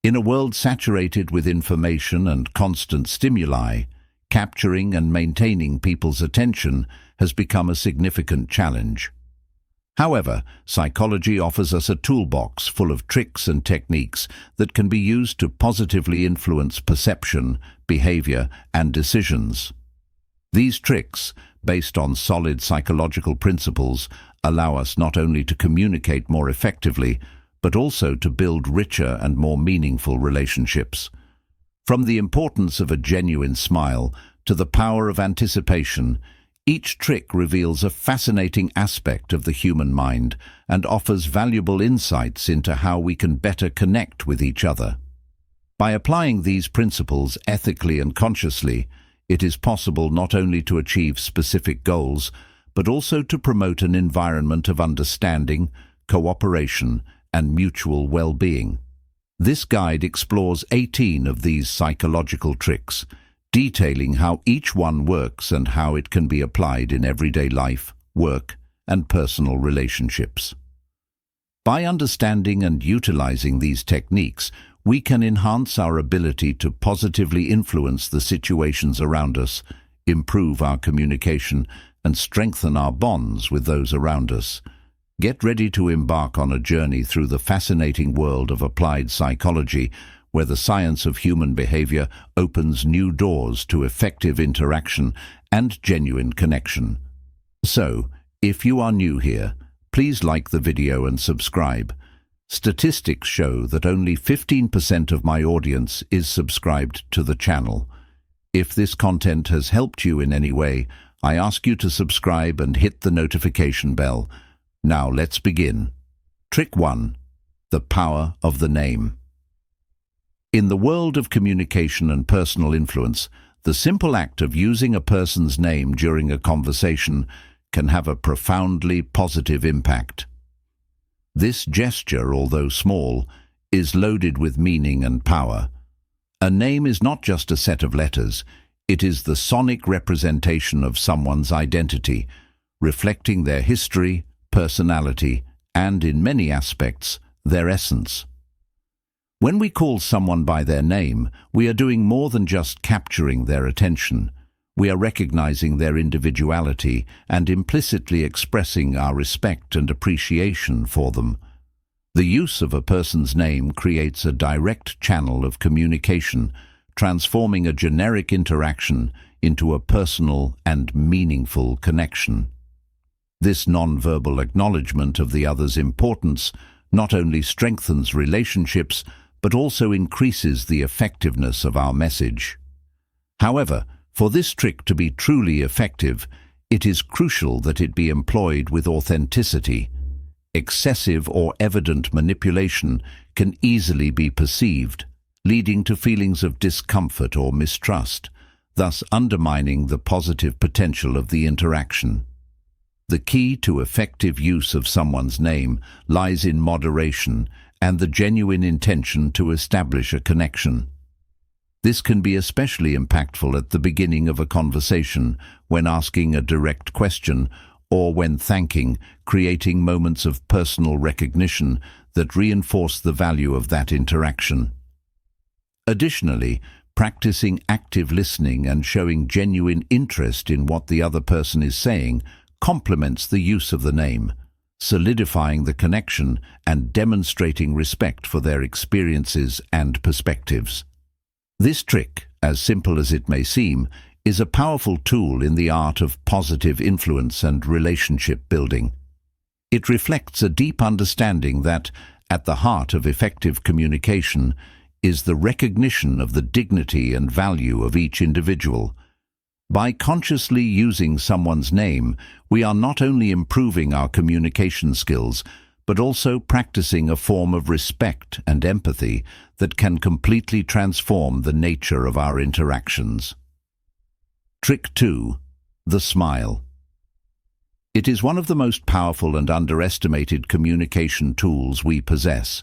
In a world saturated with information and constant stimuli, capturing and maintaining people's attention has become a significant challenge. However, psychology offers us a toolbox full of tricks and techniques that can be used to positively influence perception, behavior, and decisions. These tricks, based on solid psychological principles, allow us not only to communicate more effectively, but also to build richer and more meaningful relationships. From the importance of a genuine smile to the power of anticipation, each trick reveals a fascinating aspect of the human mind and offers valuable insights into how we can better connect with each other. By applying these principles ethically and consciously, it is possible not only to achieve specific goals, but also to promote an environment of understanding, cooperation, and mutual well-being. This guide explores 18 of these psychological tricks, detailing how each one works and how it can be applied in everyday life, work, and personal relationships. By understanding and utilizing these techniques, we can enhance our ability to positively influence the situations around us, improve our communication, and strengthen our bonds with those around us. Get ready to embark on a journey through the fascinating world of applied psychology, where the science of human behavior opens new doors to effective interaction and genuine connection. So, if you are new here, please like the video and subscribe. Statistics show that only 15% of my audience is subscribed to the channel. If this content has helped you in any way, I ask you to subscribe and hit the notification bell. Now let's begin. Trick 1. The power of the name. In the world of communication and personal influence, the simple act of using a person's name during a conversation can have a profoundly positive impact. This gesture, although small, is loaded with meaning and power. A name is not just a set of letters, it is the sonic representation of someone's identity, reflecting their history, personality, and, in many aspects, their essence. When we call someone by their name, we are doing more than just capturing their attention. We are recognizing their individuality and implicitly expressing our respect and appreciation for them. The use of a person's name creates a direct channel of communication, transforming a generic interaction into a personal and meaningful connection. This non-verbal acknowledgement of the other's importance not only strengthens relationships, but also increases the effectiveness of our message. However, for this trick to be truly effective, it is crucial that it be employed with authenticity. Excessive or evident manipulation can easily be perceived, leading to feelings of discomfort or mistrust, thus undermining the positive potential of the interaction. The key to effective use of someone's name lies in moderation and the genuine intention to establish a connection. This can be especially impactful at the beginning of a conversation, when asking a direct question, or when thanking, creating moments of personal recognition that reinforce the value of that interaction. Additionally, practicing active listening and showing genuine interest in what the other person is saying complements the use of the name, solidifying the connection and demonstrating respect for their experiences and perspectives. This trick, as simple as it may seem, is a powerful tool in the art of positive influence and relationship building. It reflects a deep understanding that, at the heart of effective communication, is the recognition of the dignity and value of each individual. By consciously using someone's name, we are not only improving our communication skills, but also practicing a form of respect and empathy that can completely transform the nature of our interactions. Trick 2. The smile. It is one of the most powerful and underestimated communication tools we possess.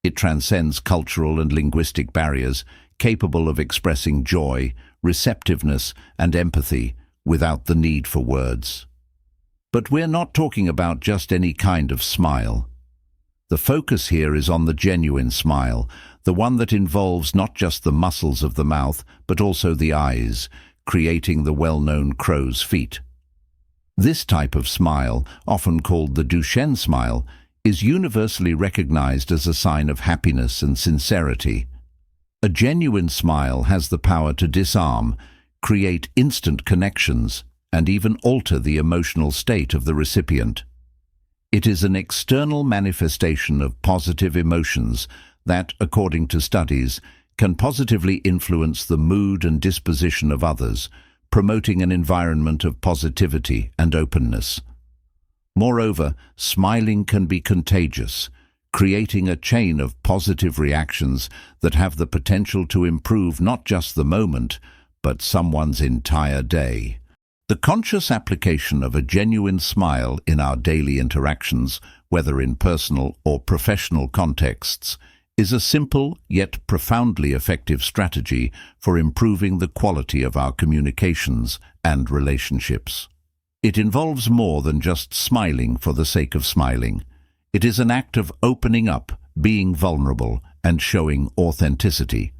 It transcends cultural and linguistic barriers, capable of expressing joy, receptiveness, and empathy without the need for words. But we're not talking about just any kind of smile. The focus here is on the genuine smile, the one that involves not just the muscles of the mouth, but also the eyes, creating the well-known crow's feet. This type of smile, often called the Duchenne smile, is universally recognized as a sign of happiness and sincerity. A genuine smile has the power to disarm, create instant connections, and even alter the emotional state of the recipient. It is an external manifestation of positive emotions that, according to studies, can positively influence the mood and disposition of others, promoting an environment of positivity and openness. Moreover, smiling can be contagious, creating a chain of positive reactions that have the potential to improve not just the moment, but someone's entire day. The conscious application of a genuine smile in our daily interactions, whether in personal or professional contexts, is a simple yet profoundly effective strategy for improving the quality of our communications and relationships. It involves more than just smiling for the sake of smiling. It is an act of opening up, being vulnerable, and showing authenticity.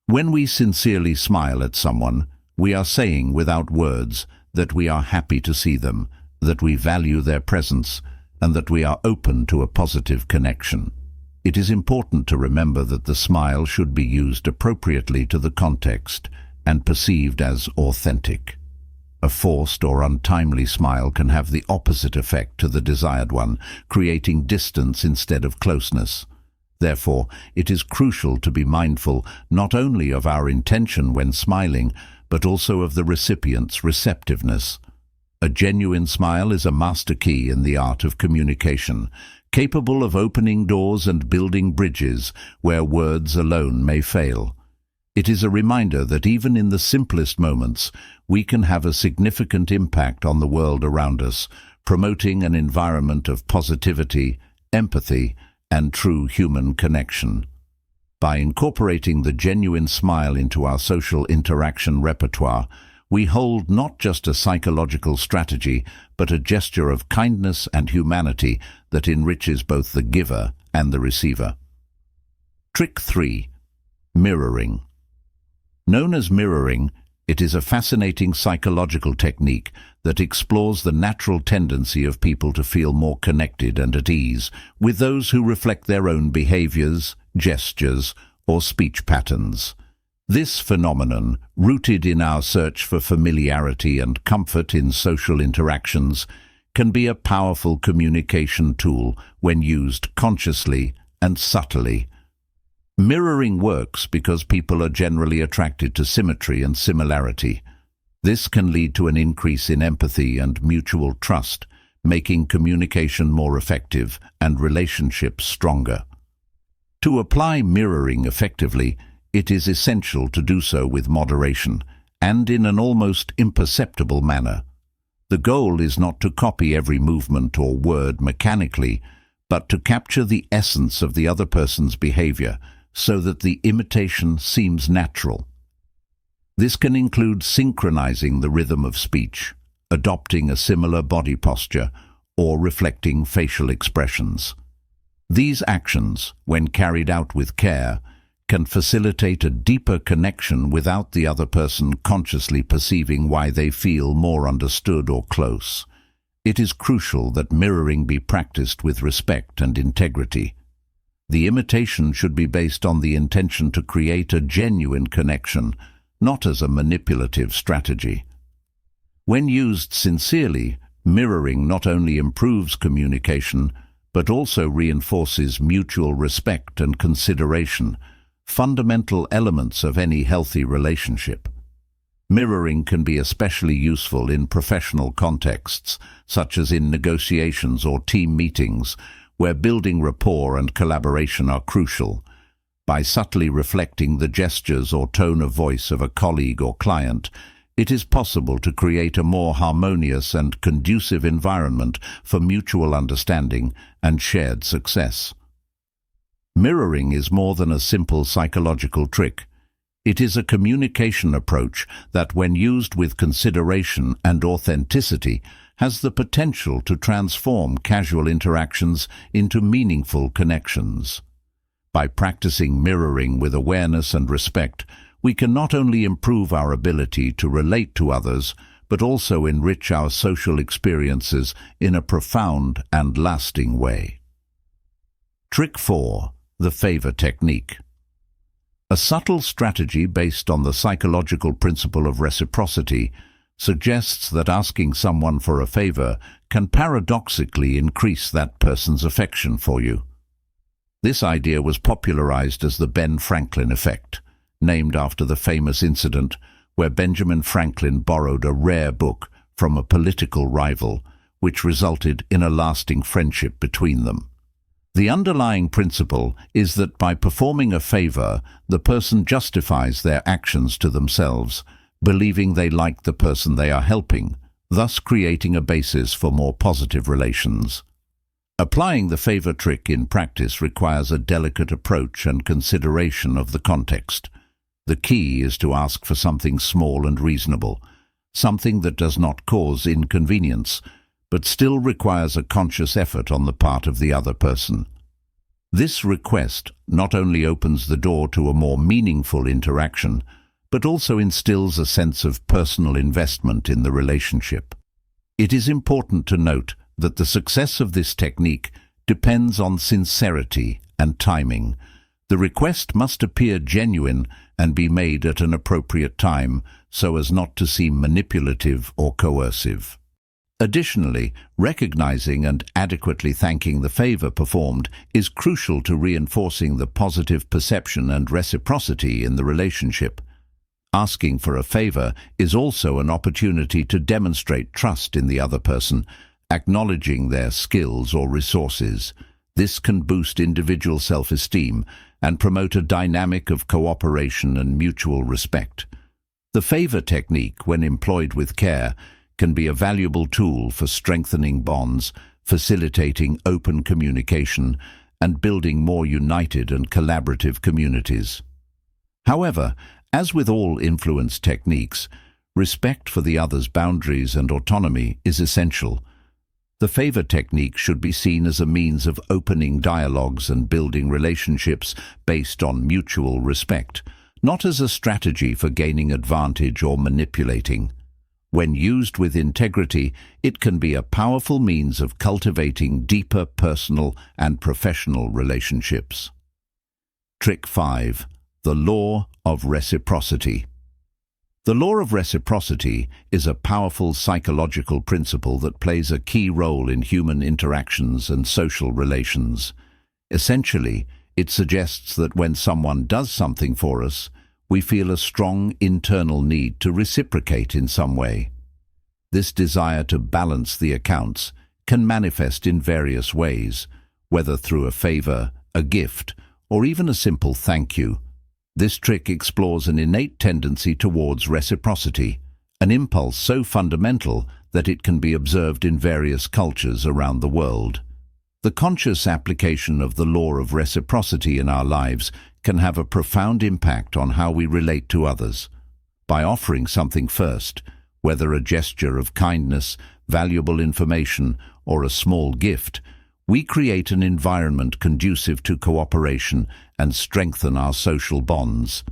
When we sincerely smile at someone, we are saying without words that we are happy to see them, that we value their presence, and that we are open to a positive connection. It is important to remember that the smile should be used appropriately to the context and perceived as authentic. A forced or untimely smile can have the opposite effect to the desired one, creating distance instead of closeness. Therefore, it is crucial to be mindful not only of our intention when smiling, but also of the recipient's receptiveness. A genuine smile is a master key in the art of communication, capable of opening doors and building bridges where words alone may fail. It is a reminder that even in the simplest moments, we can have a significant impact on the world around us, promoting an environment of positivity, empathy, and true human connection. By incorporating the genuine smile into our social interaction repertoire, we hold not just a psychological strategy, but a gesture of kindness and humanity that enriches both the giver and the receiver. Trick 3. Mirroring. Known as mirroring, it is a fascinating psychological technique that explores the natural tendency of people to feel more connected and at ease with those who reflect their own behaviors, gestures, or speech patterns. This phenomenon, rooted in our search for familiarity and comfort in social interactions, can be a powerful communication tool when used consciously and subtly. Mirroring works because people are generally attracted to symmetry and similarity. This can lead to an increase in empathy and mutual trust, making communication more effective and relationships stronger. To apply mirroring effectively, it is essential to do so with moderation and in an almost imperceptible manner. The goal is not to copy every movement or word mechanically, but to capture the essence of the other person's behavior so that the imitation seems natural. This can include synchronizing the rhythm of speech, adopting a similar body posture, or reflecting facial expressions. These actions, when carried out with care, can facilitate a deeper connection without the other person consciously perceiving why they feel more understood or close. It is crucial that mirroring be practiced with respect and integrity. The imitation should be based on the intention to create a genuine connection, not as a manipulative strategy. When used sincerely, mirroring not only improves communication, but also reinforces mutual respect and consideration, fundamental elements of any healthy relationship. Mirroring can be especially useful in professional contexts, such as in negotiations or team meetings, where building rapport and collaboration are crucial. By subtly reflecting the gestures or tone of voice of a colleague or client, it is possible to create a more harmonious and conducive environment for mutual understanding and shared success. Mirroring is more than a simple psychological trick. It is a communication approach that, when used with consideration and authenticity, has the potential to transform casual interactions into meaningful connections. By practicing mirroring with awareness and respect, we can not only improve our ability to relate to others, but also enrich our social experiences in a profound and lasting way. Trick 4. The favor technique. A subtle strategy based on the psychological principle of reciprocity suggests that asking someone for a favor can paradoxically increase that person's affection for you. This idea was popularized as the Ben Franklin effect, named after the famous incident where Benjamin Franklin borrowed a rare book from a political rival, which resulted in a lasting friendship between them. The underlying principle is that by performing a favor, the person justifies their actions to themselves, believing they like the person they are helping, thus creating a basis for more positive relations. Applying the favor trick in practice requires a delicate approach and consideration of the context. The key is to ask for something small and reasonable, something that does not cause inconvenience, but still requires a conscious effort on the part of the other person. This request not only opens the door to a more meaningful interaction, but also instills a sense of personal investment in the relationship. It is important to note that the success of this technique depends on sincerity and timing. The request must appear genuine and be made at an appropriate time so as not to seem manipulative or coercive. Additionally, recognizing and adequately thanking the favor performed is crucial to reinforcing the positive perception and reciprocity in the relationship. Asking for a favor is also an opportunity to demonstrate trust in the other person, acknowledging their skills or resources. This can boost individual self-esteem and promote a dynamic of cooperation and mutual respect. The favor technique, when employed with care, can be a valuable tool for strengthening bonds, facilitating open communication, and building more united and collaborative communities. However, as with all influence techniques, respect for the other's boundaries and autonomy is essential. The favor technique should be seen as a means of opening dialogues and building relationships based on mutual respect, not as a strategy for gaining advantage or manipulating. When used with integrity, it can be a powerful means of cultivating deeper personal and professional relationships. Trick 5. The law of reciprocity. The law of reciprocity is a powerful psychological principle that plays a key role in human interactions and social relations. Essentially, it suggests that when someone does something for us, we feel a strong internal need to reciprocate in some way. This desire to balance the accounts can manifest in various ways, whether through a favor, a gift, or even a simple thank you. This trick explores an innate tendency towards reciprocity, an impulse so fundamental that it can be observed in various cultures around the world. The conscious application of the law of reciprocity in our lives can have a profound impact on how we relate to others. By offering something first, whether a gesture of kindness, valuable information, or a small gift, we create an environment conducive to cooperation and strengthen our social bonds.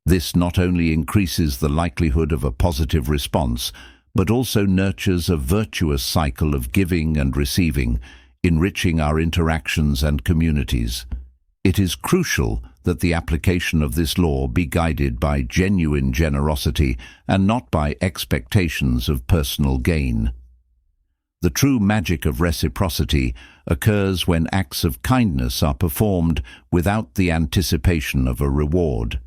This not only increases the likelihood of a positive response, but also nurtures a virtuous cycle of giving and receiving, enriching our interactions and communities. It is crucial that the application of this law be guided by genuine generosity and not by expectations of personal gain. The true magic of reciprocity occurs when acts of kindness are performed without the anticipation of a reward.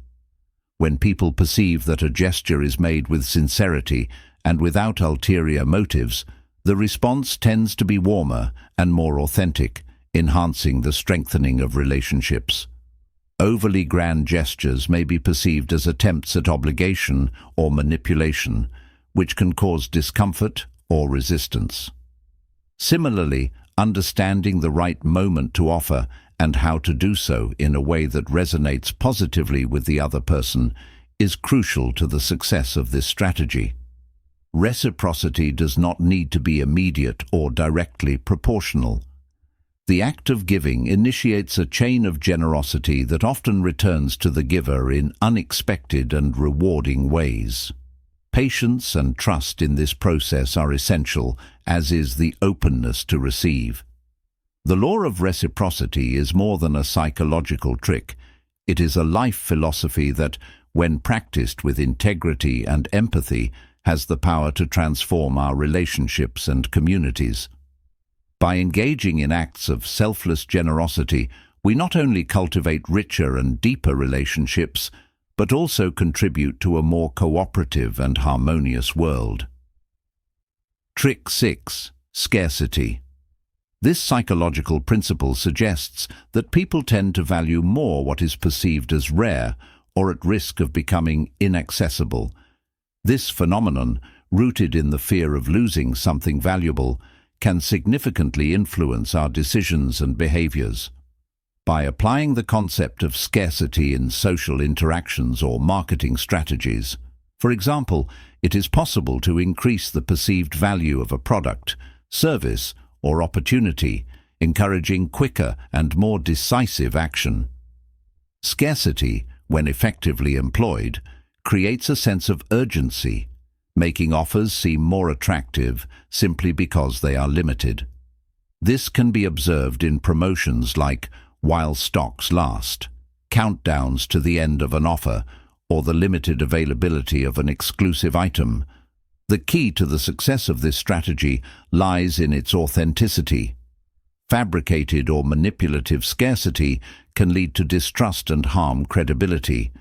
When people perceive that a gesture is made with sincerity and without ulterior motives, the response tends to be warmer and more authentic, enhancing the strengthening of relationships. Overly grand gestures may be perceived as attempts at obligation or manipulation, which can cause discomfort or resistance. Similarly, understanding the right moment to offer and how to do so in a way that resonates positively with the other person is crucial to the success of this strategy. Reciprocity does not need to be immediate or directly proportional. The act of giving initiates a chain of generosity that often returns to the giver in unexpected and rewarding ways. Patience and trust in this process are essential, as is the openness to receive. The law of reciprocity is more than a psychological trick. It is a life philosophy that, when practiced with integrity and empathy, has the power to transform our relationships and communities. By engaging in acts of selfless generosity, we not only cultivate richer and deeper relationships, but also contribute to a more cooperative and harmonious world. Trick 6. Scarcity. This psychological principle suggests that people tend to value more what is perceived as rare or at risk of becoming inaccessible. This phenomenon, rooted in the fear of losing something valuable, can significantly influence our decisions and behaviors. By applying the concept of scarcity in social interactions or marketing strategies, for example, it is possible to increase the perceived value of a product, service, or opportunity, encouraging quicker and more decisive action. Scarcity, when effectively employed, creates a sense of urgency, making offers seem more attractive simply because they are limited. This can be observed in promotions like "while stocks last," countdowns to the end of an offer, or the limited availability of an exclusive item. The key to the success of this strategy lies in its authenticity. Fabricated or manipulative scarcity can lead to distrust and harm credibility.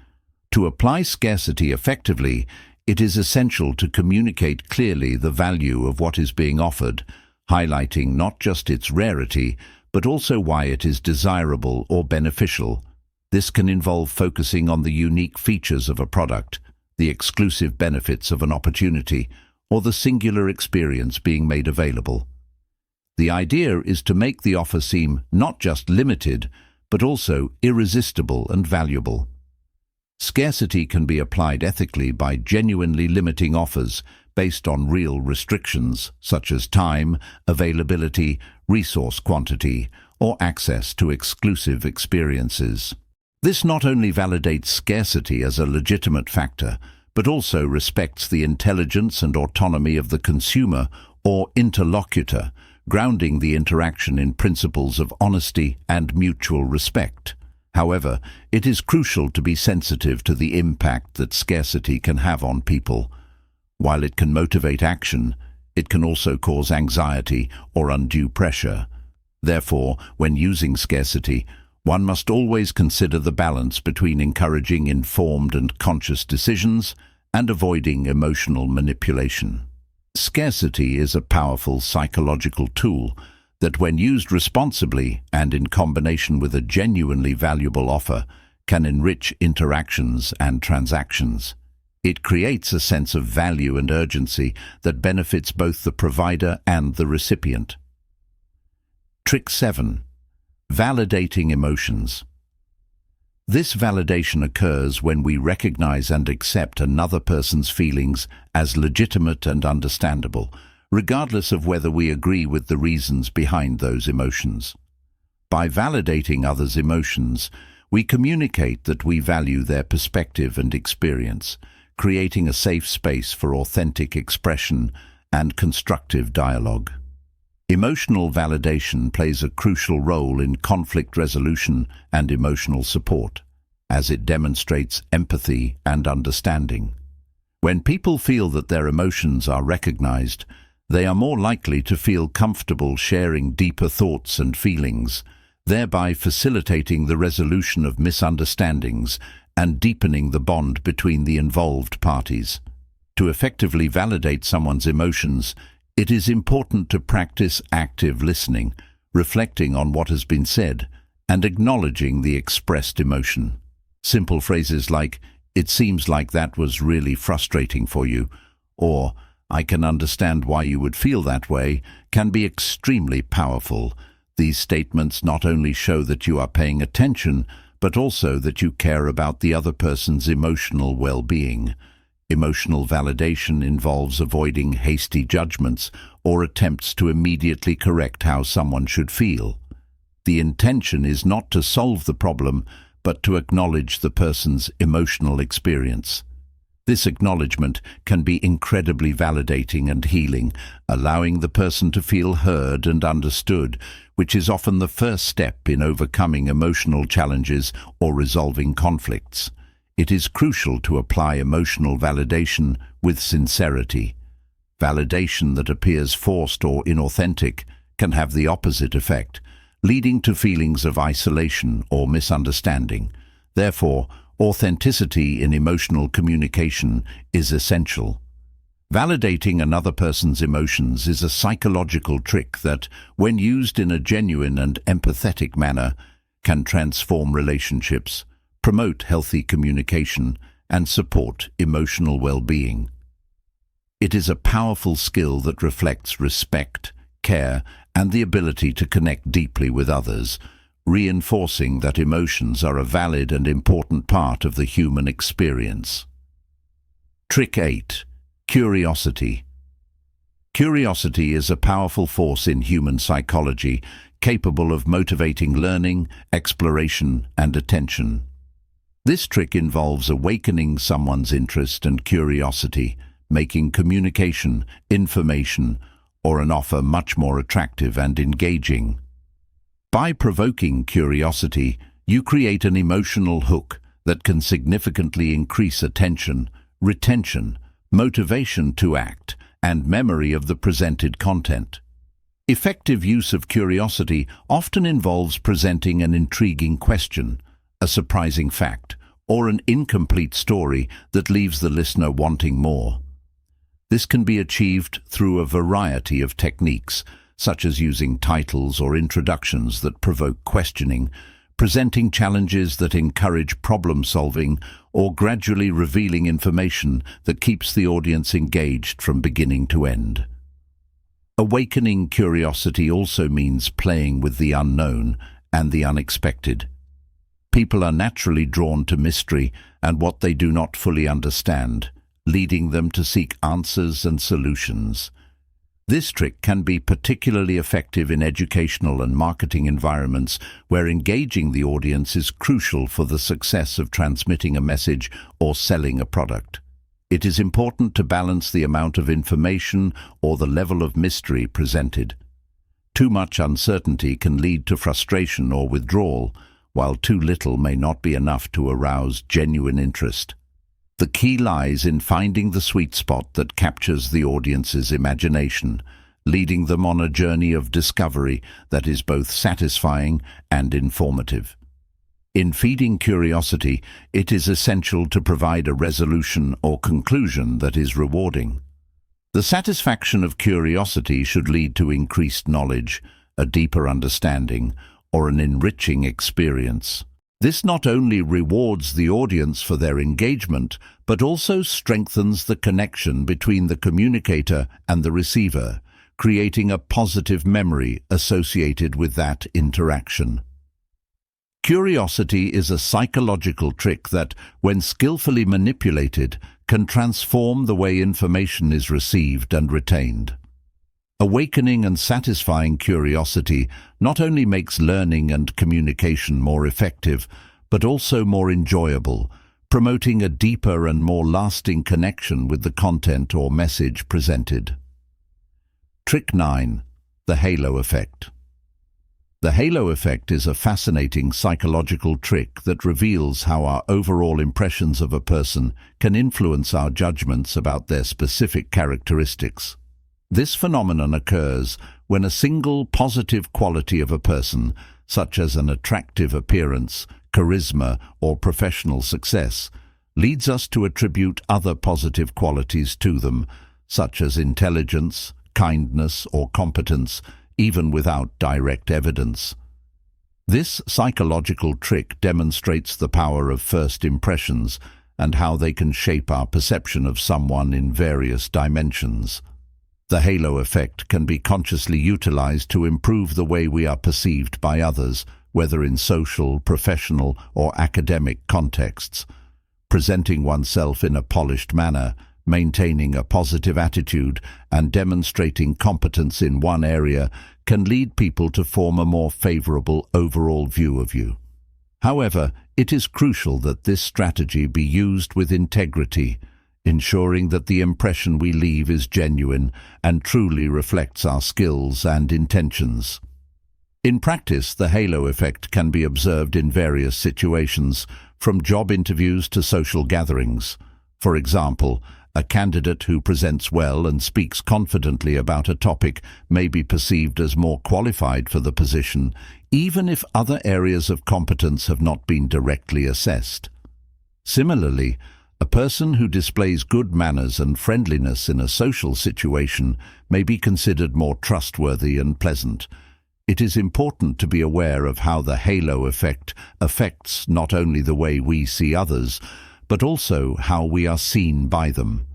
To apply scarcity effectively, it is essential to communicate clearly the value of what is being offered, highlighting not just its rarity, but also why it is desirable or beneficial. This can involve focusing on the unique features of a product, the exclusive benefits of an opportunity, or the singular experience being made available. The idea is to make the offer seem not just limited, but also irresistible and valuable. Scarcity can be applied ethically by genuinely limiting offers based on real restrictions, such as time, availability, resource quantity, or access to exclusive experiences. This not only validates scarcity as a legitimate factor, but also respects the intelligence and autonomy of the consumer or interlocutor, grounding the interaction in principles of honesty and mutual respect. However, it is crucial to be sensitive to the impact that scarcity can have on people. While it can motivate action, it can also cause anxiety or undue pressure. Therefore, when using scarcity, one must always consider the balance between encouraging informed and conscious decisions and avoiding emotional manipulation. Scarcity is a powerful psychological tool that, when used responsibly and in combination with a genuinely valuable offer, can enrich interactions and transactions. It creates a sense of value and urgency that benefits both the provider and the recipient. Trick 7. Validating emotions. This validation occurs when we recognize and accept another person's feelings as legitimate and understandable, regardless of whether we agree with the reasons behind those emotions. By validating others' emotions, we communicate that we value their perspective and experience, creating a safe space for authentic expression and constructive dialogue. Emotional validation plays a crucial role in conflict resolution and emotional support, as it demonstrates empathy and understanding. When people feel that their emotions are recognized, they are more likely to feel comfortable sharing deeper thoughts and feelings, thereby facilitating the resolution of misunderstandings and deepening the bond between the involved parties. To effectively validate someone's emotions, it is important to practice active listening, reflecting on what has been said, and acknowledging the expressed emotion. Simple phrases like, "It seems like that was really frustrating for you," or "I can understand why you would feel that way," can be extremely powerful. These statements not only show that you are paying attention, but also that you care about the other person's emotional well-being. Emotional validation involves avoiding hasty judgments or attempts to immediately correct how someone should feel. The intention is not to solve the problem, but to acknowledge the person's emotional experience. This acknowledgement can be incredibly validating and healing, allowing the person to feel heard and understood, which is often the first step in overcoming emotional challenges or resolving conflicts. It is crucial to apply emotional validation with sincerity. Validation that appears forced or inauthentic can have the opposite effect, leading to feelings of isolation or misunderstanding. Therefore, authenticity in emotional communication is essential. Validating another person's emotions is a psychological trick that, when used in a genuine and empathetic manner, can transform relationships, promote healthy communication, and support emotional well-being. It is a powerful skill that reflects respect, care, and the ability to connect deeply with others, reinforcing that emotions are a valid and important part of the human experience. Trick 8. Curiosity. Curiosity is a powerful force in human psychology, capable of motivating learning, exploration, and attention. This trick involves awakening someone's interest and curiosity, making communication, information, or an offer much more attractive and engaging. By provoking curiosity, you create an emotional hook that can significantly increase attention, retention, motivation to act, and memory of the presented content. Effective use of curiosity often involves presenting an intriguing question, a surprising fact, or an incomplete story that leaves the listener wanting more. This can be achieved through a variety of techniques, such as using titles or introductions that provoke questioning, presenting challenges that encourage problem-solving, or gradually revealing information that keeps the audience engaged from beginning to end. Awakening curiosity also means playing with the unknown and the unexpected. People are naturally drawn to mystery and what they do not fully understand, leading them to seek answers and solutions. This trick can be particularly effective in educational and marketing environments where engaging the audience is crucial for the success of transmitting a message or selling a product. It is important to balance the amount of information or the level of mystery presented. Too much uncertainty can lead to frustration or withdrawal, while too little may not be enough to arouse genuine interest. The key lies in finding the sweet spot that captures the audience's imagination, leading them on a journey of discovery that is both satisfying and informative. In feeding curiosity, it is essential to provide a resolution or conclusion that is rewarding. The satisfaction of curiosity should lead to increased knowledge, a deeper understanding, or an enriching experience. This not only rewards the audience for their engagement, but also strengthens the connection between the communicator and the receiver, creating a positive memory associated with that interaction. Curiosity is a psychological trick that, when skillfully manipulated, can transform the way information is received and retained. Awakening and satisfying curiosity not only makes learning and communication more effective, but also more enjoyable, promoting a deeper and more lasting connection with the content or message presented. Trick 9. The halo effect. The halo effect is a fascinating psychological trick that reveals how our overall impressions of a person can influence our judgments about their specific characteristics. This phenomenon occurs when a single positive quality of a person, such as an attractive appearance, charisma, or professional success, leads us to attribute other positive qualities to them, such as intelligence, kindness, or competence, even without direct evidence. This psychological trick demonstrates the power of first impressions and how they can shape our perception of someone in various dimensions. The halo effect can be consciously utilized to improve the way we are perceived by others, whether in social, professional, or academic contexts. Presenting oneself in a polished manner, Maintaining a positive attitude and demonstrating competence in one area can lead people to form a more favorable overall view of you. However, it is crucial that this strategy be used with integrity, ensuring that the impression we leave is genuine and truly reflects our skills and intentions. In practice, the halo effect can be observed in various situations, from job interviews to social gatherings. For example, a candidate who presents well and speaks confidently about a topic may be perceived as more qualified for the position, even if other areas of competence have not been directly assessed. Similarly, a person who displays good manners and friendliness in a social situation may be considered more trustworthy and pleasant. It is important to be aware of how the halo effect affects not only the way we see others, but also how we are seen by them.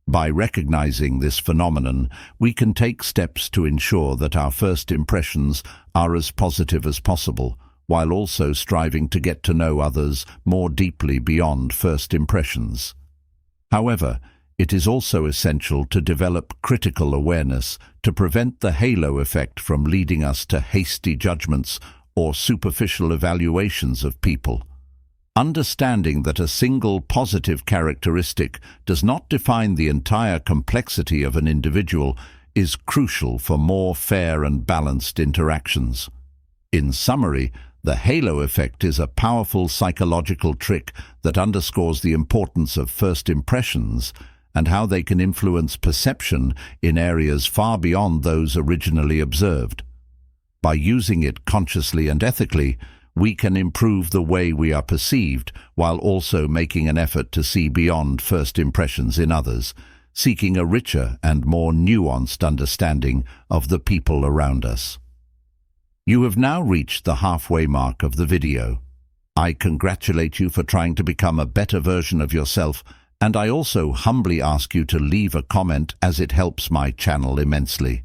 By recognizing this phenomenon, we can take steps to ensure that our first impressions are as positive as possible, while also striving to get to know others more deeply beyond first impressions. However, it is also essential to develop critical awareness to prevent the halo effect from leading us to hasty judgments or superficial evaluations of people. Understanding that a single positive characteristic does not define the entire complexity of an individual is crucial for more fair and balanced interactions. In summary, the halo effect is a powerful psychological trick that underscores the importance of first impressions and how they can influence perception in areas far beyond those originally observed. By using it consciously and ethically, we can improve the way we are perceived while also making an effort to see beyond first impressions in others, seeking a richer and more nuanced understanding of the people around us. You have now reached the halfway mark of the video. I congratulate you for trying to become a better version of yourself, and I also humbly ask you to leave a comment as it helps my channel immensely.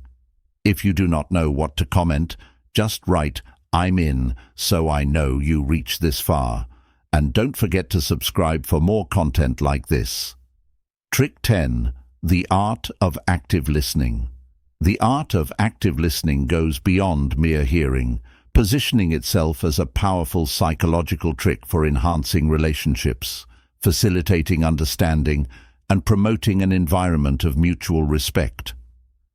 If you do not know what to comment, just write "I'm in" so I know you reached this far. And don't forget to subscribe for more content like this. Trick 10. The art of active listening. The art of active listening goes beyond mere hearing, positioning itself as a powerful psychological trick for enhancing relationships, facilitating understanding, and promoting an environment of mutual respect.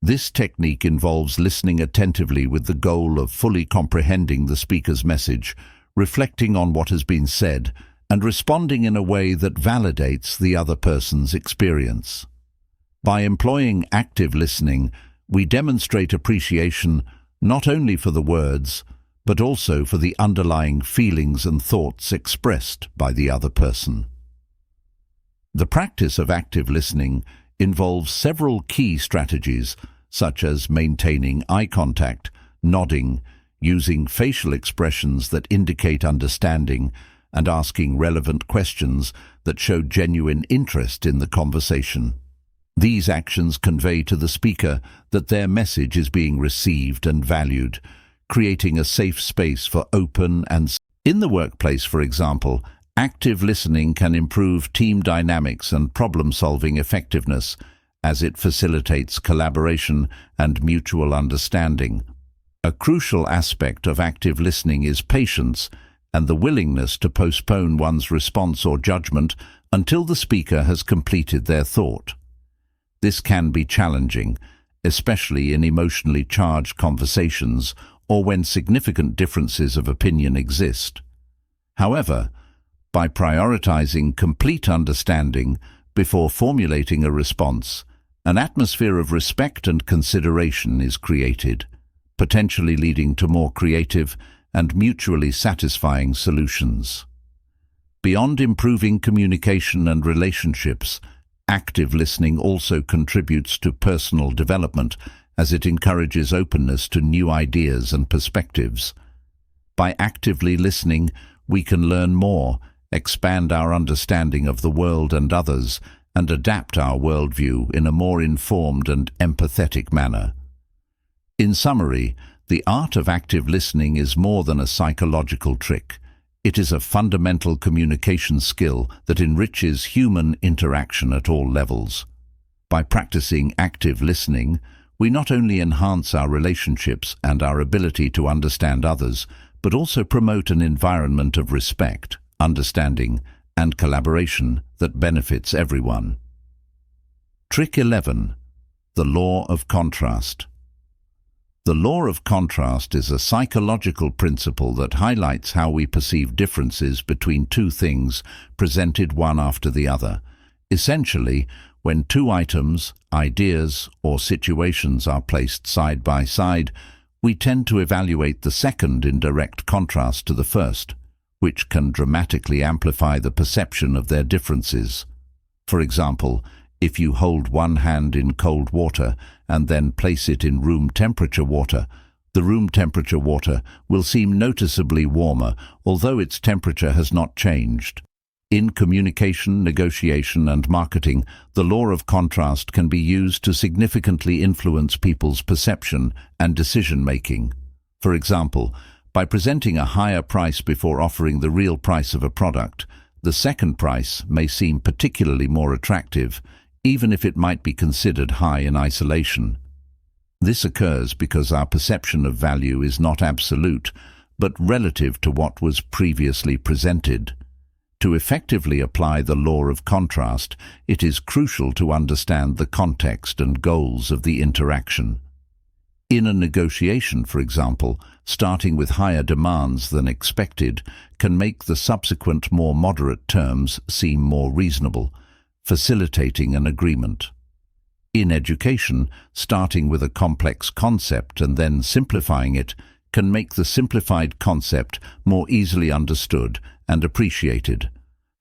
This technique involves listening attentively with the goal of fully comprehending the speaker's message, reflecting on what has been said, and responding in a way that validates the other person's experience. By employing active listening, we demonstrate appreciation not only for the words, but also for the underlying feelings and thoughts expressed by the other person. The practice of active listening involves several key strategies, such as maintaining eye contact, nodding, using facial expressions that indicate understanding, and asking relevant questions that show genuine interest in the conversation. These actions convey to the speaker that their message is being received and valued, creating a safe space for open and... In the workplace, for example, active listening can improve team dynamics and problem-solving effectiveness as it facilitates collaboration and mutual understanding. A crucial aspect of active listening is patience and the willingness to postpone one's response or judgment until the speaker has completed their thought. This can be challenging, especially in emotionally charged conversations or when significant differences of opinion exist. However, by prioritizing complete understanding before formulating a response, an atmosphere of respect and consideration is created, potentially leading to more creative and mutually satisfying solutions. Beyond improving communication and relationships, active listening also contributes to personal development as it encourages openness to new ideas and perspectives. By actively listening, we can learn more, expand our understanding of the world and others, and adapt our worldview in a more informed and empathetic manner. In summary, the art of active listening is more than a psychological trick. It is a fundamental communication skill that enriches human interaction at all levels. By practicing active listening, we not only enhance our relationships and our ability to understand others, but also promote an environment of respect, understanding, and collaboration that benefits everyone. Trick 11. The law of contrast. The law of contrast is a psychological principle that highlights how we perceive differences between two things presented one after the other. Essentially, when two items, ideas, or situations are placed side by side, we tend to evaluate the second in direct contrast to the first, which can dramatically amplify the perception of their differences. For example, if you hold one hand in cold water and then place it in room temperature water, the room temperature water will seem noticeably warmer, although its temperature has not changed. In communication, negotiation, and marketing, the law of contrast can be used to significantly influence people's perception and decision-making. For example, by presenting a higher price before offering the real price of a product, the second price may seem particularly more attractive, even if it might be considered high in isolation. This occurs because our perception of value is not absolute, but relative to what was previously presented. To effectively apply the law of contrast, it is crucial to understand the context and goals of the interaction. In a negotiation, for example, starting with higher demands than expected can make the subsequent more moderate terms seem more reasonable, facilitating an agreement. In education, starting with a complex concept and then simplifying it can make the simplified concept more easily understood and appreciated.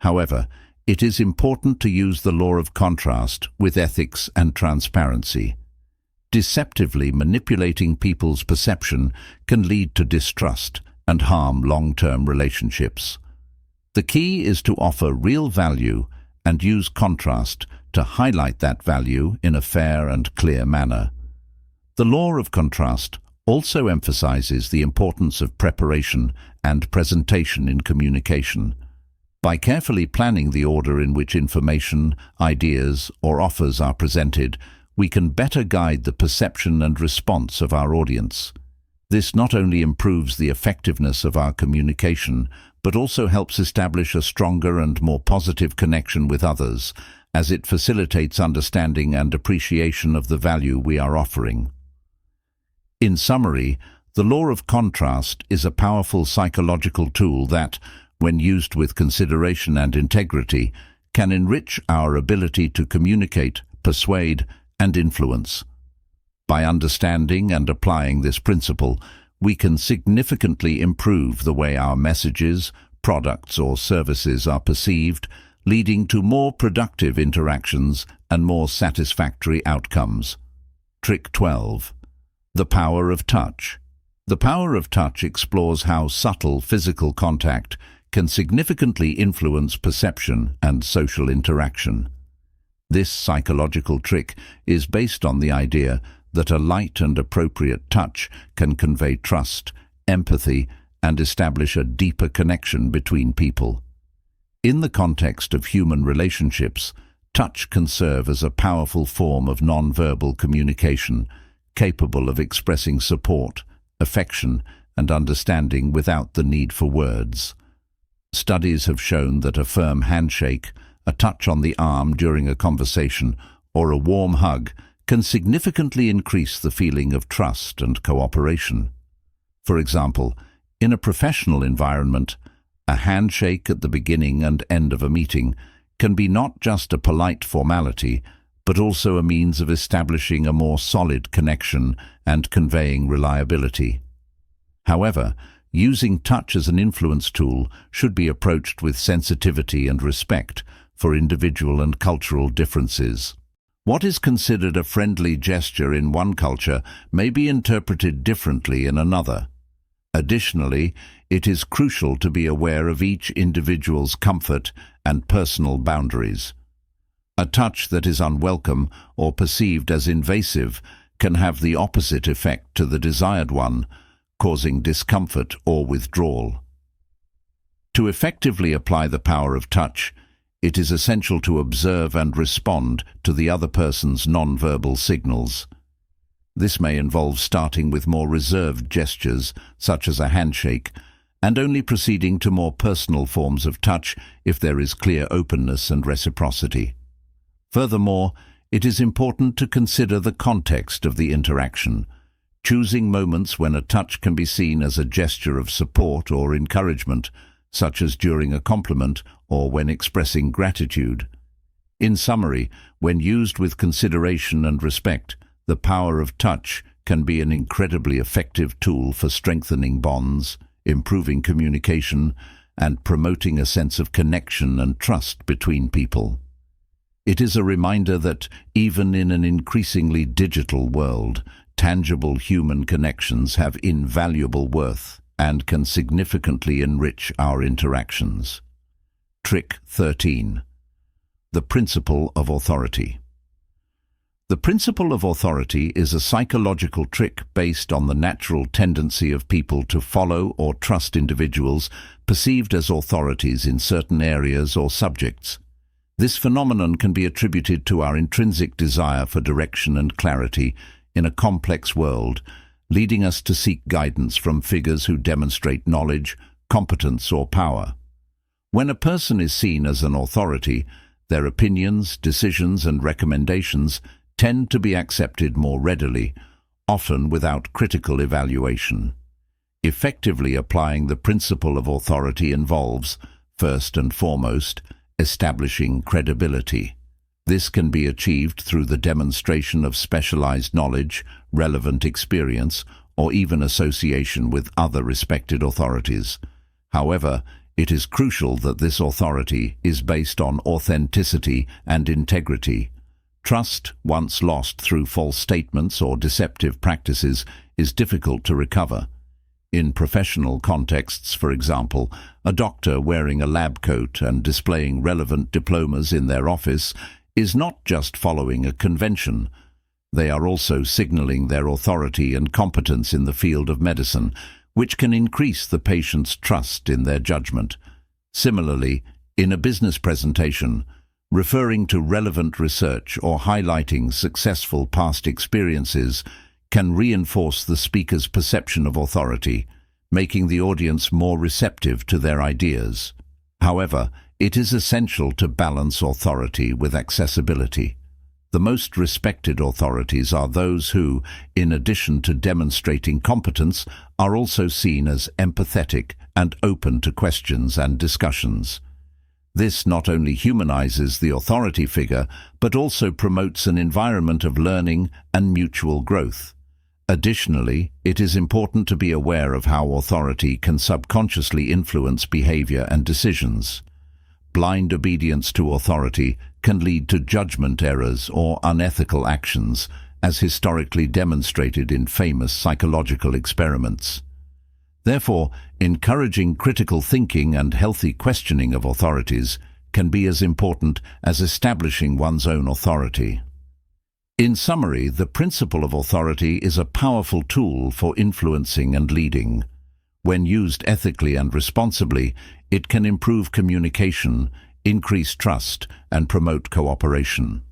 However, it is important to use the law of contrast with ethics and transparency. Deceptively manipulating people's perception can lead to distrust and harm long-term relationships. The key is to offer real value and use contrast to highlight that value in a fair and clear manner. The law of contrast also emphasizes the importance of preparation and presentation in communication. By carefully planning the order in which information, ideas, or offers are presented, we can better guide the perception and response of our audience. This not only improves the effectiveness of our communication, but also helps establish a stronger and more positive connection with others, as it facilitates understanding and appreciation of the value we are offering. In summary, the law of contrast is a powerful psychological tool that, when used with consideration and integrity, can enrich our ability to communicate, persuade, and influence. By understanding and applying this principle, we can significantly improve the way our messages, products, or services are perceived, leading to more productive interactions and more satisfactory outcomes. Trick 12. The power of touch. The power of touch explores how subtle physical contact can significantly influence perception and social interaction. This psychological trick is based on the idea that a light and appropriate touch can convey trust, empathy, and establish a deeper connection between people. In the context of human relationships, touch can serve as a powerful form of non-verbal communication, capable of expressing support, affection, and understanding without the need for words. Studies have shown that a firm handshake, a touch on the arm during a conversation, or a warm hug can significantly increase the feeling of trust and cooperation. For example, in a professional environment, a handshake at the beginning and end of a meeting can be not just a polite formality, but also a means of establishing a more solid connection and conveying reliability. However, using touch as an influence tool should be approached with sensitivity and respect for individual and cultural differences. What is considered a friendly gesture in one culture may be interpreted differently in another. Additionally, it is crucial to be aware of each individual's comfort and personal boundaries. A touch that is unwelcome or perceived as invasive can have the opposite effect to the desired one, causing discomfort or withdrawal. To effectively apply the power of touch, it is essential to observe and respond to the other person's nonverbal signals. This may involve starting with more reserved gestures, such as a handshake, and only proceeding to more personal forms of touch if there is clear openness and reciprocity. Furthermore, it is important to consider the context of the interaction, choosing moments when a touch can be seen as a gesture of support or encouragement, such as during a compliment or when expressing gratitude. In summary, when used with consideration and respect, the power of touch can be an incredibly effective tool for strengthening bonds, improving communication, and promoting a sense of connection and trust between people. It is a reminder that, even in an increasingly digital world, tangible human connections have invaluable worth and can significantly enrich our interactions. Trick 13. The principle of authority. The principle of authority is a psychological trick based on the natural tendency of people to follow or trust individuals perceived as authorities in certain areas or subjects. This phenomenon can be attributed to our intrinsic desire for direction and clarity in a complex world, leading us to seek guidance from figures who demonstrate knowledge, competence, or power. When a person is seen as an authority, their opinions, decisions, and recommendations tend to be accepted more readily, often without critical evaluation. Effectively applying the principle of authority involves, first and foremost, establishing credibility. This can be achieved through the demonstration of specialized knowledge, relevant experience, or even association with other respected authorities. However, it is crucial that this authority is based on authenticity and integrity. Trust, once lost through false statements or deceptive practices, is difficult to recover. In professional contexts, for example, a doctor wearing a lab coat and displaying relevant diplomas in their office is not just following a convention. They are also signaling their authority and competence in the field of medicine, which can increase the patient's trust in their judgment. Similarly, in a business presentation, referring to relevant research or highlighting successful past experiences can reinforce the speaker's perception of authority, making the audience more receptive to their ideas. However, it is essential to balance authority with accessibility. The most respected authorities are those who, in addition to demonstrating competence, are also seen as empathetic and open to questions and discussions. This not only humanizes the authority figure, but also promotes an environment of learning and mutual growth. Additionally, it is important to be aware of how authority can subconsciously influence behavior and decisions. Blind obedience to authority can lead to judgment errors or unethical actions, as historically demonstrated in famous psychological experiments. Therefore, encouraging critical thinking and healthy questioning of authorities can be as important as establishing one's own authority. In summary, the principle of authority is a powerful tool for influencing and leading. When used ethically and responsibly, it can improve communication, increase trust, and promote cooperation.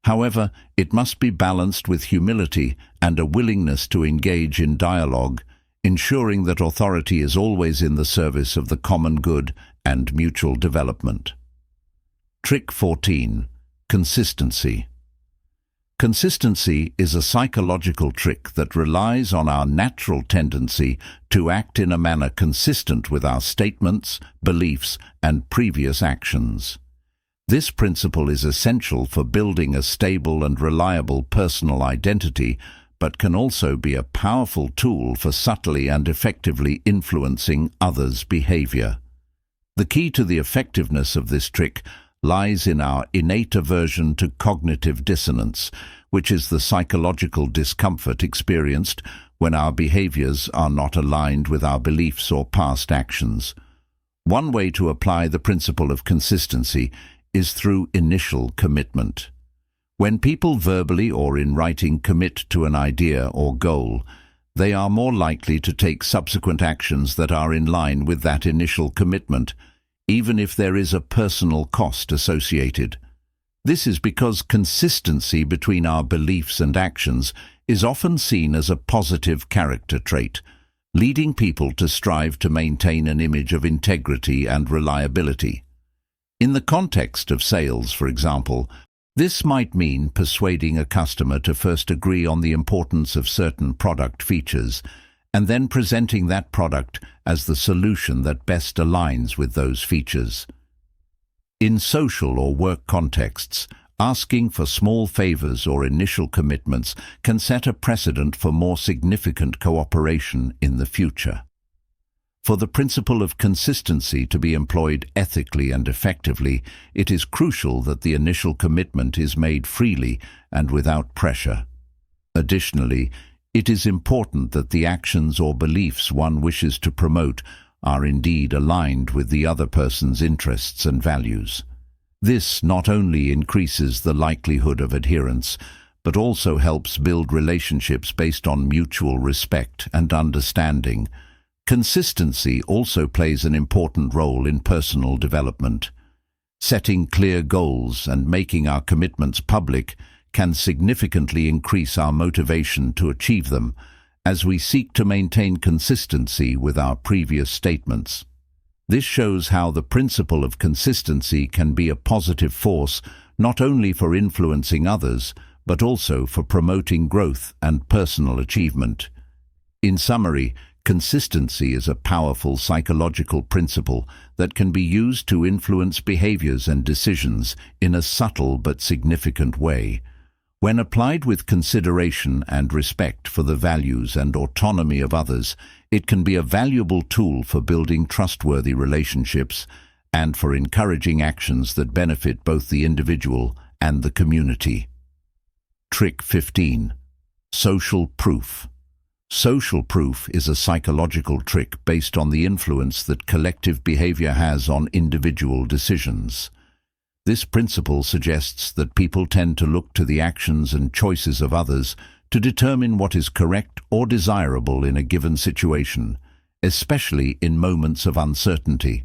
However, it must be balanced with humility and a willingness to engage in dialogue, ensuring that authority is always in the service of the common good and mutual development. Trick 14. Consistency. Consistency is a psychological trick that relies on our natural tendency to act in a manner consistent with our statements, beliefs, and previous actions. This principle is essential for building a stable and reliable personal identity, but can also be a powerful tool for subtly and effectively influencing others' behavior. The key to the effectiveness of this trick lies in our innate aversion to cognitive dissonance, which is the psychological discomfort experienced when our behaviors are not aligned with our beliefs or past actions. One way to apply the principle of consistency is through initial commitment. When people verbally or in writing commit to an idea or goal, they are more likely to take subsequent actions that are in line with that initial commitment, even if there is a personal cost associated. This is because consistency between our beliefs and actions is often seen as a positive character trait, leading people to strive to maintain an image of integrity and reliability. In the context of sales, for example, this might mean persuading a customer to first agree on the importance of certain product features and then presenting that product as the solution that best aligns with those features. In social or work contexts, asking for small favors or initial commitments can set a precedent for more significant cooperation in the future. For the principle of consistency to be employed ethically and effectively, it is crucial that the initial commitment is made freely and without pressure. Additionally, it is important that the actions or beliefs one wishes to promote are indeed aligned with the other person's interests and values. This not only increases the likelihood of adherence, but also helps build relationships based on mutual respect and understanding. Consistency also plays an important role in personal development. Setting clear goals and making our commitments public can significantly increase our motivation to achieve them, as we seek to maintain consistency with our previous statements. This shows how the principle of consistency can be a positive force not only for influencing others, but also for promoting growth and personal achievement. In summary, consistency is a powerful psychological principle that can be used to influence behaviors and decisions in a subtle but significant way. When applied with consideration and respect for the values and autonomy of others, it can be a valuable tool for building trustworthy relationships and for encouraging actions that benefit both the individual and the community. Trick 15. Social proof. Social proof is a psychological trick based on the influence that collective behavior has on individual decisions. This principle suggests that people tend to look to the actions and choices of others to determine what is correct or desirable in a given situation, especially in moments of uncertainty.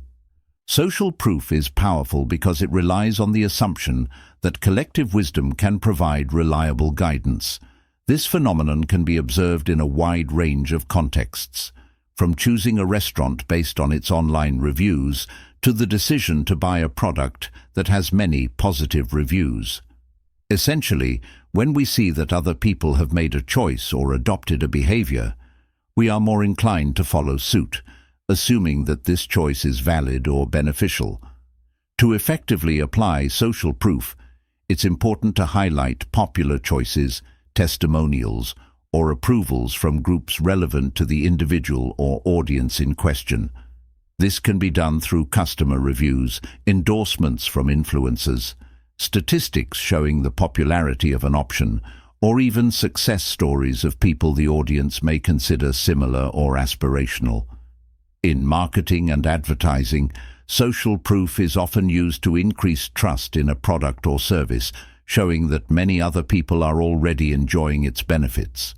Social proof is powerful because it relies on the assumption that collective wisdom can provide reliable guidance. This phenomenon can be observed in a wide range of contexts, from choosing a restaurant based on its online reviews to the decision to buy a product that has many positive reviews. Essentially, when we see that other people have made a choice or adopted a behavior, we are more inclined to follow suit, assuming that this choice is valid or beneficial. To effectively apply social proof, it's important to highlight popular choices, testimonials, or approvals from groups relevant to the individual or audience in question. This can be done through customer reviews, endorsements from influencers, statistics showing the popularity of an option, or even success stories of people the audience may consider similar or aspirational. In marketing and advertising, social proof is often used to increase trust in a product or service, showing that many other people are already enjoying its benefits.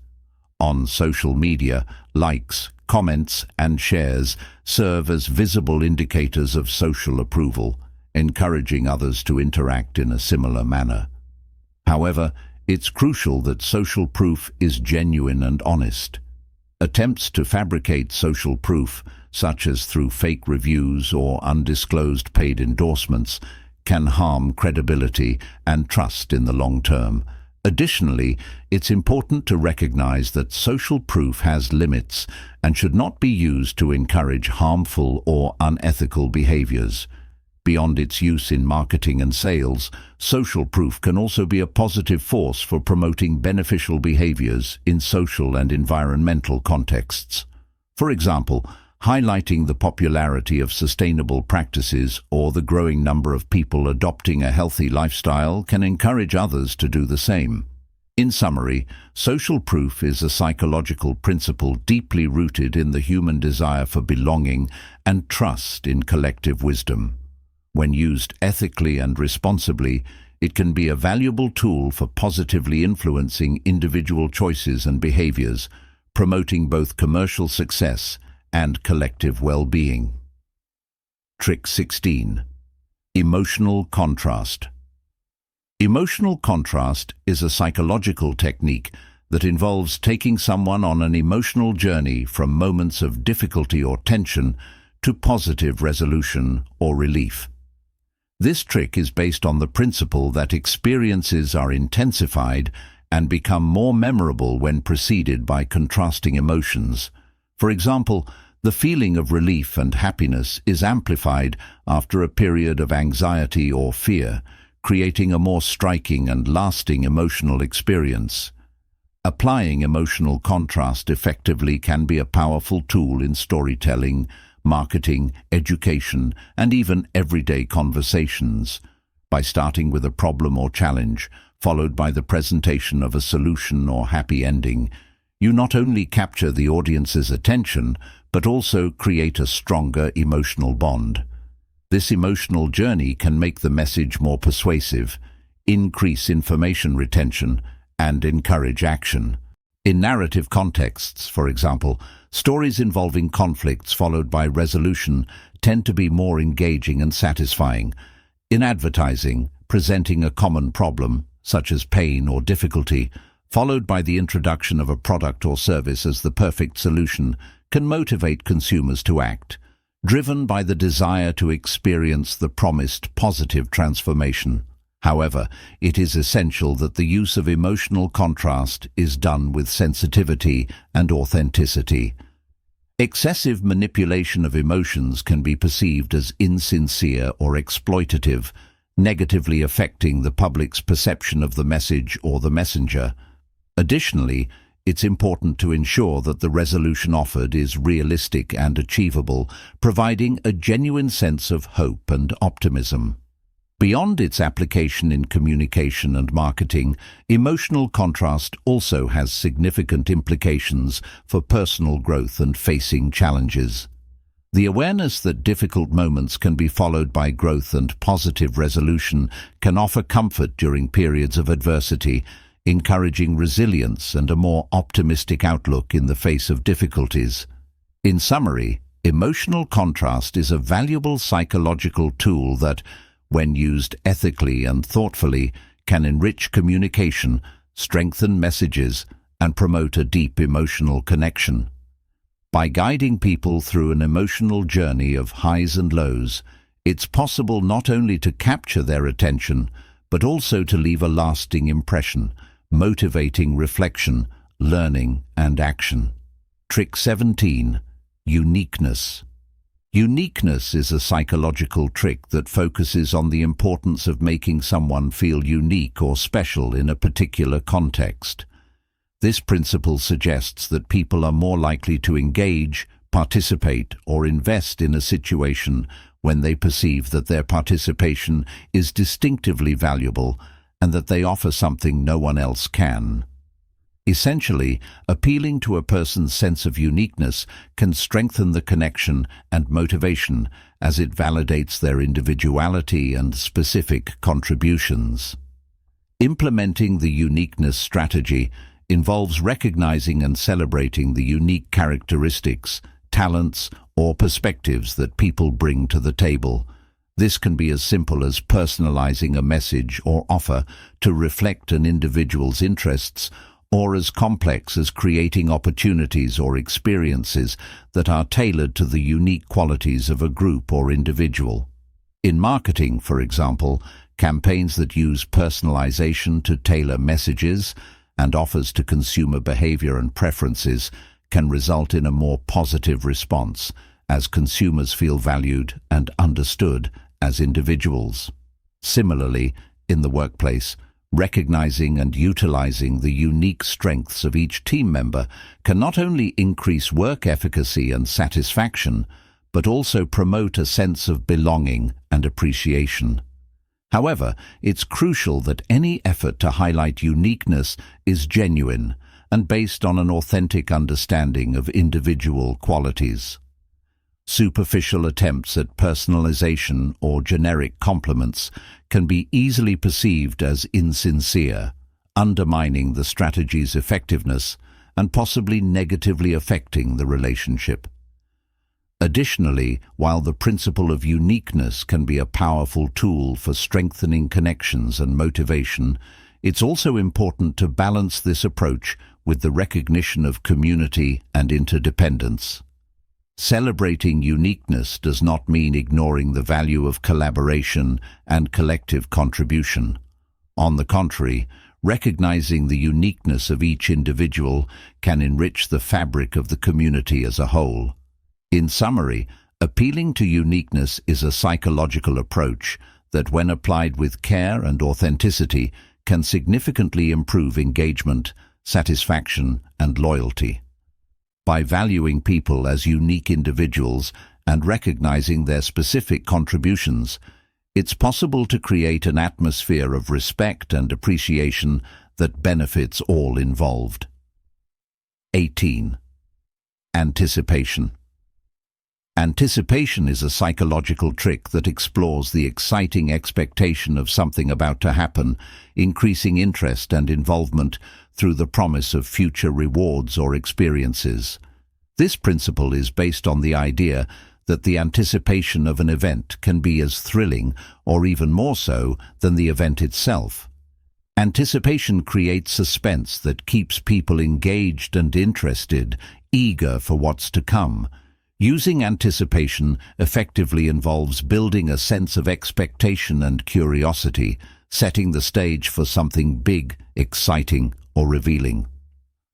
On social media, likes, comments, and shares serve as visible indicators of social approval, encouraging others to interact in a similar manner. However, it's crucial that social proof is genuine and honest. Attempts to fabricate social proof, such as through fake reviews or undisclosed paid endorsements, can harm credibility and trust in the long term. Additionally, it's important to recognize that social proof has limits and should not be used to encourage harmful or unethical behaviors. Beyond its use in marketing and sales, social proof can also be a positive force for promoting beneficial behaviors in social and environmental contexts. For example, highlighting the popularity of sustainable practices or the growing number of people adopting a healthy lifestyle can encourage others to do the same. In summary, social proof is a psychological principle deeply rooted in the human desire for belonging and trust in collective wisdom. When used ethically and responsibly, it can be a valuable tool for positively influencing individual choices and behaviors, promoting both commercial success and collective well-being. Trick 16. Emotional contrast. Emotional contrast is a psychological technique that involves taking someone on an emotional journey from moments of difficulty or tension to positive resolution or relief. This trick is based on the principle that experiences are intensified and become more memorable when preceded by contrasting emotions. For example, the feeling of relief and happiness is amplified after a period of anxiety or fear, creating a more striking and lasting emotional experience. Applying emotional contrast effectively can be a powerful tool in storytelling, marketing, education, and even everyday conversations. By starting with a problem or challenge, followed by the presentation of a solution or happy ending, you not only capture the audience's attention, but also create a stronger emotional bond. This emotional journey can make the message more persuasive, increase information retention, and encourage action. In narrative contexts, for example, stories involving conflicts followed by resolution tend to be more engaging and satisfying. In advertising, presenting a common problem, such as pain or difficulty, followed by the introduction of a product or service as the perfect solution, can motivate consumers to act, driven by the desire to experience the promised positive transformation. However, it is essential that the use of emotional contrast is done with sensitivity and authenticity. Excessive manipulation of emotions can be perceived as insincere or exploitative, negatively affecting the public's perception of the message or the messenger. Additionally, it's important to ensure that the resolution offered is realistic and achievable, providing a genuine sense of hope and optimism. Beyond its application in communication and marketing, emotional contrast also has significant implications for personal growth and facing challenges. The awareness that difficult moments can be followed by growth and positive resolution can offer comfort during periods of adversity, encouraging resilience and a more optimistic outlook in the face of difficulties. In summary, emotional contrast is a valuable psychological tool that, when used ethically and thoughtfully, can enrich communication, strengthen messages, and promote a deep emotional connection. By guiding people through an emotional journey of highs and lows, it's possible not only to capture their attention, but also to leave a lasting impression, motivating reflection, learning, and action. Trick 17. Uniqueness. Uniqueness is a psychological trick that focuses on the importance of making someone feel unique or special in a particular context. This principle suggests that people are more likely to engage, participate, or invest in a situation when they perceive that their participation is distinctively valuable and that they offer something no one else can. Essentially, appealing to a person's sense of uniqueness can strengthen the connection and motivation as it validates their individuality and specific contributions. Implementing the uniqueness strategy involves recognizing and celebrating the unique characteristics, talents, or perspectives that people bring to the table. This can be as simple as personalizing a message or offer to reflect an individual's interests, or as complex as creating opportunities or experiences that are tailored to the unique qualities of a group or individual. In marketing, for example, campaigns that use personalization to tailor messages and offers to consumer behavior and preferences can result in a more positive response, as consumers feel valued and understood as individuals. Similarly, in the workplace, recognizing and utilizing the unique strengths of each team member can not only increase work efficacy and satisfaction, but also promote a sense of belonging and appreciation. However, it's crucial that any effort to highlight uniqueness is genuine and based on an authentic understanding of individual qualities. Superficial attempts at personalization or generic compliments can be easily perceived as insincere, undermining the strategy's effectiveness and possibly negatively affecting the relationship. Additionally, while the principle of uniqueness can be a powerful tool for strengthening connections and motivation, it's also important to balance this approach with the recognition of community and interdependence. Celebrating uniqueness does not mean ignoring the value of collaboration and collective contribution. On the contrary, recognizing the uniqueness of each individual can enrich the fabric of the community as a whole. In summary, appealing to uniqueness is a psychological approach that, when applied with care and authenticity, can significantly improve engagement, satisfaction, and loyalty. By valuing people as unique individuals and recognizing their specific contributions, it's possible to create an atmosphere of respect and appreciation that benefits all involved. 18. Anticipation. Anticipation is a psychological trick that explores the exciting expectation of something about to happen, increasing interest and involvement through the promise of future rewards or experiences. This principle is based on the idea that the anticipation of an event can be as thrilling, or even more so, than the event itself. Anticipation creates suspense that keeps people engaged and interested, eager for what's to come. Using anticipation effectively involves building a sense of expectation and curiosity, setting the stage for something big, exciting, or revealing.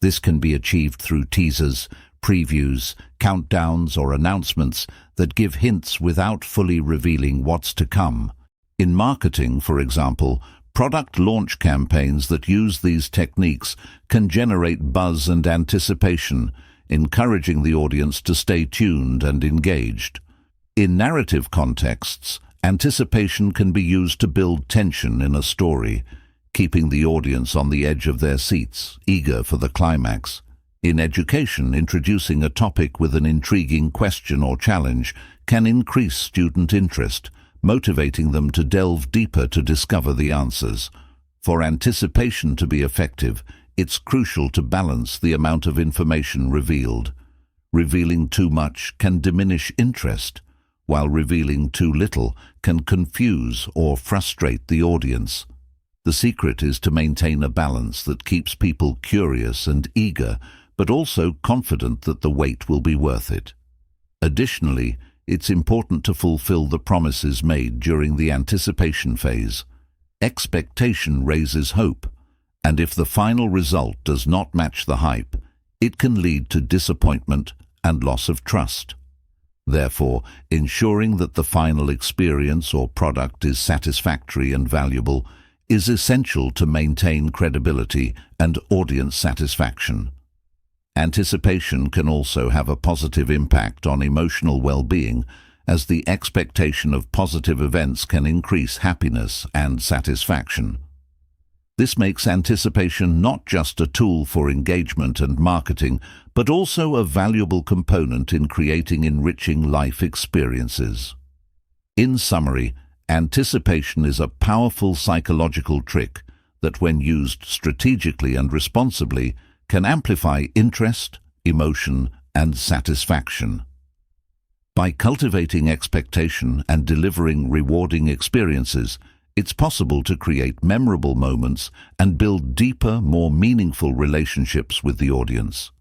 This can be achieved through teasers, previews, countdowns, or announcements that give hints without fully revealing what's to come. In marketing, for example, product launch campaigns that use these techniques can generate buzz and anticipation, encouraging the audience to stay tuned and engaged. In narrative contexts, anticipation can be used to build tension in a story, keeping the audience on the edge of their seats, eager for the climax. In education, introducing a topic with an intriguing question or challenge can increase student interest, motivating them to delve deeper to discover the answers. For anticipation to be effective, it's crucial to balance the amount of information revealed. Revealing too much can diminish interest, while revealing too little can confuse or frustrate the audience. The secret is to maintain a balance that keeps people curious and eager, but also confident that the wait will be worth it. Additionally, it's important to fulfill the promises made during the anticipation phase. Expectation raises hope, and if the final result does not match the hype, it can lead to disappointment and loss of trust. Therefore, ensuring that the final experience or product is satisfactory and valuable is essential to maintain credibility and audience satisfaction. Anticipation can also have a positive impact on emotional well-being, as the expectation of positive events can increase happiness and satisfaction. This makes anticipation not just a tool for engagement and marketing, but also a valuable component in creating enriching life experiences. In summary, anticipation is a powerful psychological trick that, when used strategically and responsibly, can amplify interest, emotion, and satisfaction. By cultivating expectation and delivering rewarding experiences, it's possible to create memorable moments and build deeper, more meaningful relationships with the audience.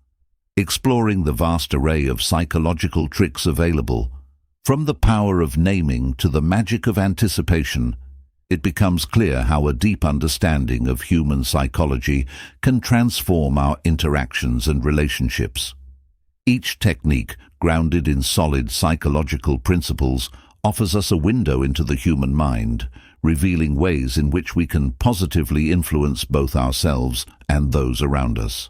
Exploring the vast array of psychological tricks available, from the power of naming to the magic of anticipation, it becomes clear how a deep understanding of human psychology can transform our interactions and relationships. Each technique, grounded in solid psychological principles, offers us a window into the human mind, revealing ways in which we can positively influence both ourselves and those around us.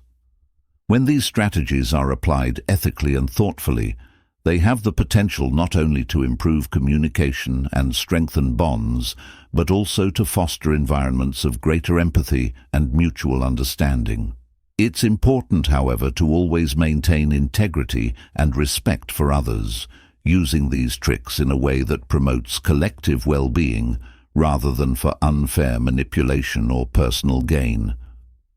When these strategies are applied ethically and thoughtfully, they have the potential not only to improve communication and strengthen bonds, but also to foster environments of greater empathy and mutual understanding. It's important, however, to always maintain integrity and respect for others, using these tricks in a way that promotes collective well-being rather than for unfair manipulation or personal gain.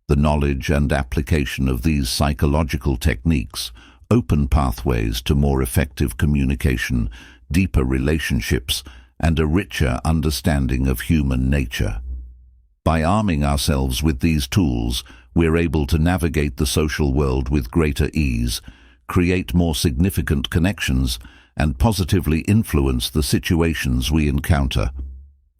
The knowledge and application of these psychological techniques open pathways to more effective communication, deeper relationships, and a richer understanding of human nature. By arming ourselves with these tools, we're able to navigate the social world with greater ease, create more significant connections, and positively influence the situations we encounter.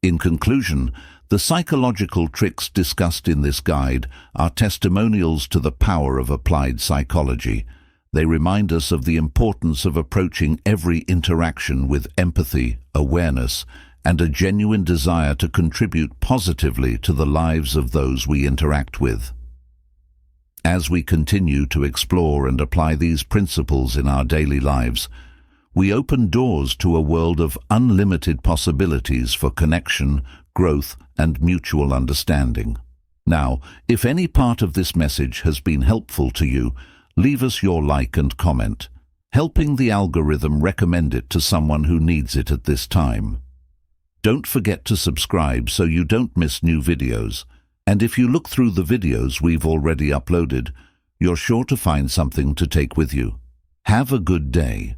In conclusion, the psychological tricks discussed in this guide are testimonials to the power of applied psychology. They remind us of the importance of approaching every interaction with empathy, awareness, and a genuine desire to contribute positively to the lives of those we interact with. As we continue to explore and apply these principles in our daily lives, we open doors to a world of unlimited possibilities for connection, growth, and mutual understanding. Now, if any part of this message has been helpful to you, leave us your like and comment, helping the algorithm recommend it to someone who needs it at this time. Don't forget to subscribe so you don't miss new videos. And if you look through the videos we've already uploaded, you're sure to find something to take with you. Have a good day.